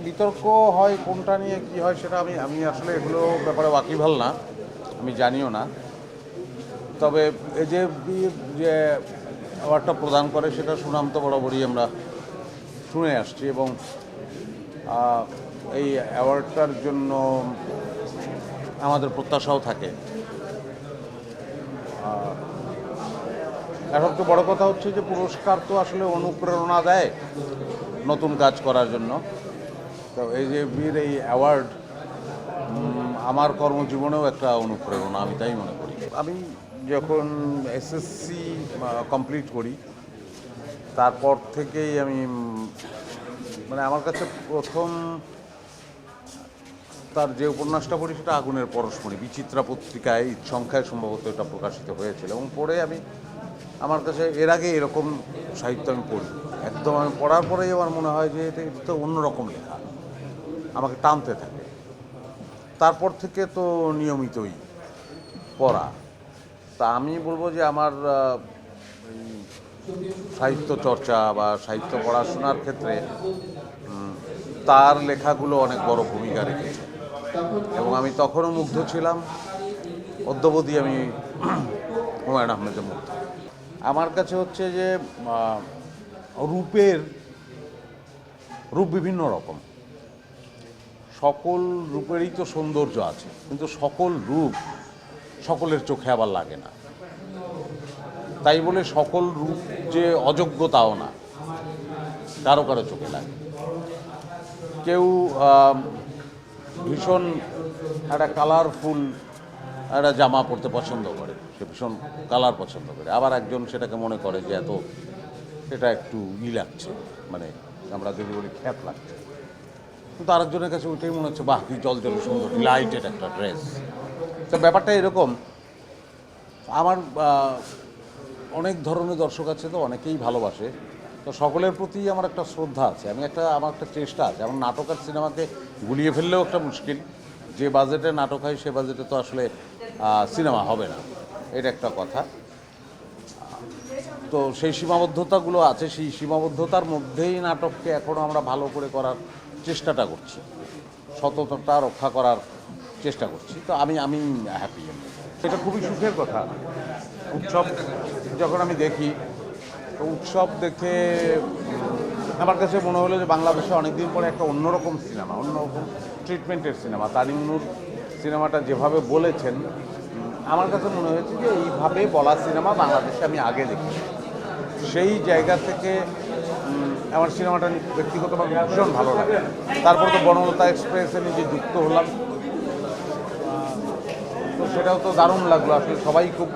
বিতর্ক হয় কোনটা নিয়ে কি হয় সেটা আমি আসলে এগুলো ব্যাপারে ওয়াকিবহাল না, আমি জানিও না। তবে এই যে যে অ্যাওয়ার্ডটা প্রদান করে সেটা সুনাম তো বরাবরই আমরা শুনে আসছি, এবং এই অ্যাওয়ার্ডটার জন্য আমাদের প্রত্যাশাও থাকে। আর সবচেয়ে বড় কথা হচ্ছে যে পুরস্কার তো আসলে অনুপ্রেরণা দেয় নতুন কাজ করার জন্য। তো এই যে বীর এই অ্যাওয়ার্ড আমার কর্মজীবনেও একটা অনুপ্রেরণা, আমি তাই মনে করি। আমি যখন এসএসসি কমপ্লিট করি তারপর থেকেই আমি মানে আমার কাছে প্রথম তার যে উপন্যাসটা পড়ি সেটা আগুনের পরশমণি, বিচিত্রা পত্রিকায় সংখ্যায় সম্ভবত এটা প্রকাশিত হয়েছিল, এবং পড়ে আমার কাছে এর আগে এরকম সাহিত্য আমি পড়ি একদম। আমি পড়ার পরেই আমার মনে হয় যে এটা তো অন্যরকম লেখা, আমাকে টানতে থাকে। তারপর থেকে তো নিয়মিতই পড়া। তা আমি বলবো যে আমার সাহিত্য চর্চা বা সাহিত্য পড়াশোনার ক্ষেত্রে তার লেখাগুলো অনেক বড় ভূমিকা রেখেছে, এবং আমি তখনও মুগ্ধ ছিলাম, অদ্যাবধি আমি হুমায়ুন আহমেদের মুগ্ধ। আমার কাছে হচ্ছে যে রূপ বিভিন্ন রকম, সকল রূপেরই তো সৌন্দর্য আছে, কিন্তু সকল রূপ সকলের চোখে আবার লাগে না। তাই বলে সকল রূপ যে অযোগ্য তাও না, কারো কারো চোখে লাগে। কেউ ভীষণ একটা কালারফুল একটা জামা পরতে পছন্দ করে, সে ভীষণ কালার পছন্দ করে। আবার একজন সেটাকে মনে করে যে এটা একটু লাগছে, মানে আমরা যদি বলি খ্যাত লাগছে। কিন্তু আরেকজনের কাছে ওইটাই মনে হচ্ছে বাহ কি জল সুন্দর লাইটেড একটা ড্রেস। তো ব্যাপারটা এরকম। আমার অনেক ধরনের দর্শক আছে, তো অনেকেই ভালোবাসে, তো সকলের প্রতি আমার একটা শ্রদ্ধা আছে। আমার একটা চেষ্টা আছে। আমার নাটক আর সিনেমাকে গুলিয়ে ফেললেও একটা মুশকিল। যে বাজেটে নাটক হয় সে বাজেটে তো আসলে সিনেমা হবে না, এটা একটা কথা। তো সেই সীমাবদ্ধতাগুলো আছে, সেই সীমাবদ্ধতার মধ্যেই নাটককে এখনও আমরা ভালো করে করার চেষ্টাটা করছি, সততাটা রক্ষা করার চেষ্টা করছি। তো আমি হ্যাপি। এটা খুবই সুখের কথা। উৎসব যখন আমি দেখি, তো উৎসব দেখে আমার কাছে মনে হলো যে বাংলাদেশে অনেকদিন পরে একটা অন্যরকম সিনেমা, অন্যরকম ট্রিটমেন্টের সিনেমা। তারিমনুর সিনেমাটা যেভাবে বলেছেন, আমার কাছে মনে হয়েছে যে এইভাবে বলা সিনেমা বাংলাদেশে আমি আগে দেখি। সেই জায়গা থেকে আমার সিনেমাটা ব্যক্তিগতভাবে ভীষণ ভালো লাগে। তারপর তো বনলতা এক্সপ্রেসে নিজে যুক্ত হলাম, তো সেটাও তো দারুণ লাগলো। আসলে সবাই খুব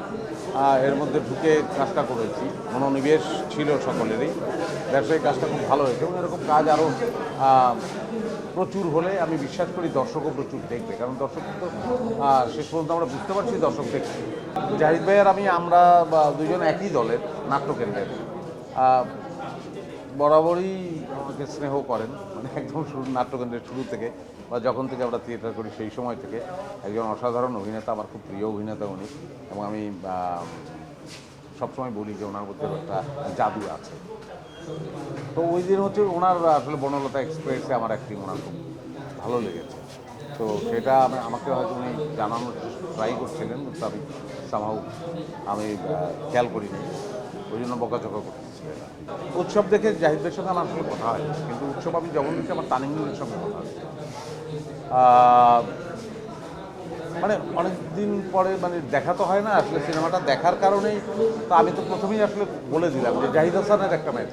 এর মধ্যে ঢুকে কাজটা করেছি, মনোনিবেশ ছিল সকলেরই। ব্যবসায়িক কাজটা খুব ভালো হয়েছে, এবং এরকম কাজ আরও প্রচুর হলে আমি বিশ্বাস করি দর্শকও প্রচুর দেখবে, কারণ দর্শক তো শেষ পর্যন্ত আমরা বুঝতে পারছি দর্শক দেখছে। জাহিদ ভাই আর আমরা দুজন একই দলের, নাট্যকেন্দ্রের, বরাবরই আমাকে স্নেহ করেন, মানে একদম নাট্যকেন্দ্রের শুরু থেকে বা যখন থেকে আমরা থিয়েটার করি সেই সময় থেকে। একজন অসাধারণ অভিনেতা, আমার খুব প্রিয় অভিনেতা উনি, এবং আমি সবসময় বলি যে ওনার মধ্যে একটা জাদু আছে। তো ওই দিন হচ্ছে ওনার আসলে বনলতা এক্সপ্রেসে আমার অ্যাক্টিং ওনার খুব ভালো লেগেছে। তো সেটা আমাকে হয়তো উনি জানানোর ট্রাই করছিলেন, কিন্তু আমি খেয়াল করিনি, ওই জন্য বকাঝকা করতেছিলেন। উৎসব দেখে জাহিদের সঙ্গে আমার আসলে কথা হয়, কিন্তু উৎসব আমি যখন দিচ্ছি আমার তানিমুরের সঙ্গে কথা হচ্ছে। মানে অনেক দিন পরে মানে দেখা তো হয় না আসলে, সিনেমাটা দেখার কারণেই তো আমি তো প্রথমেই আসলে বলে দিলাম যে জাহিদ হাসানের একটা ম্যাচ,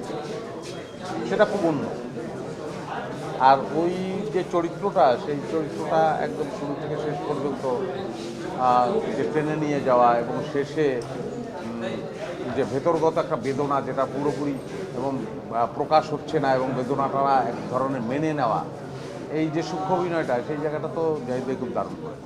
সেটা খুব অন্য। আর ওই যে চরিত্রটা, সেই চরিত্রটা একদম শুরু থেকে শেষ পর্যন্ত যে টেনে নিয়ে যাওয়া, এবং শেষে যে ভেতরগত একটা বেদনা যেটা পুরোপুরি এবং প্রকাশ হচ্ছে না, এবং বেদনাটা এক ধরনের মেনে নেওয়া, এই যে সূক্ষ্ম অভিনয়টা, সেই জায়গাটা তো জাহিদ ভাই খুব দারুণ করে।